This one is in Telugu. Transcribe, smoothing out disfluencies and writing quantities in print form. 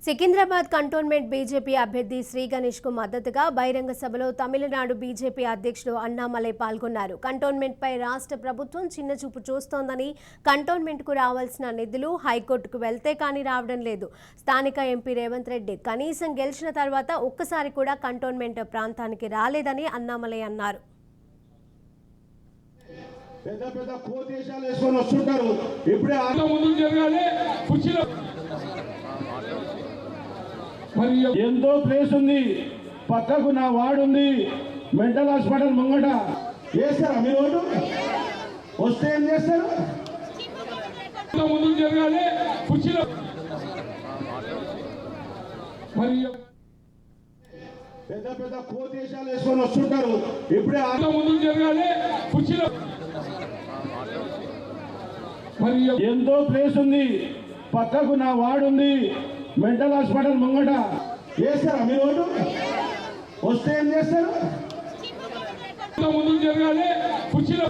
సికింద్రాబాద్ కంటోన్మెంట్ బీజేపీ అభ్యర్థి శ్రీ గణేష్ కు మద్దతుగా బహిరంగ సభలో తమిళనాడు బీజేపీ అధ్యక్షుడు అన్నామలై పాల్గొన్నారు. కంటోన్మెంట్ పై రాష్ట్ర ప్రభుత్వం చిన్నచూపు చూస్తోందని, కంటోన్మెంట్ కు రావాల్సిన నిధులు హైకోర్టుకు వెళ్తే కానీ రావడం లేదు. స్థానిక ఎంపీ రేవంత్ రెడ్డి కనీసం గెలిచిన తర్వాత ఒక్కసారి కూడా కంటోన్మెంట్ ప్రాంతానికి రాలేదని అన్నామలై అన్నారు. పెద్ద పెద్ద కోదేశాలు వేసుకొని వస్తుంటారు. ఇప్పుడే ముందుకు జరగాలి. ఎంతో ప్లేస్ ఉంది, పక్కకు నా వార్డు ఉంది, మెంటల్ హాస్పిటల్ ముంగట వేస్తారా మీరు? ఓటు వస్తే ఏం చేస్తారు? ముందుకు జరగాలి. కుర్చీలో పెద్ద పెద్ద కోదేశాలు వేసుకొని వస్తుంటారు. ఇప్పుడే ముందుకు జరగాలి. కుర్చీలో ఎంతో ప్లేస్ ఉంది, పక్కకు నా వార్డు ఉంది, మెంటల్ హాస్పిటల్ ముంగట వేస్తారా మీరు? ఓటు వస్తే ఏం చేస్తారు? ముందుకు జరగాలి. కుర్చీలో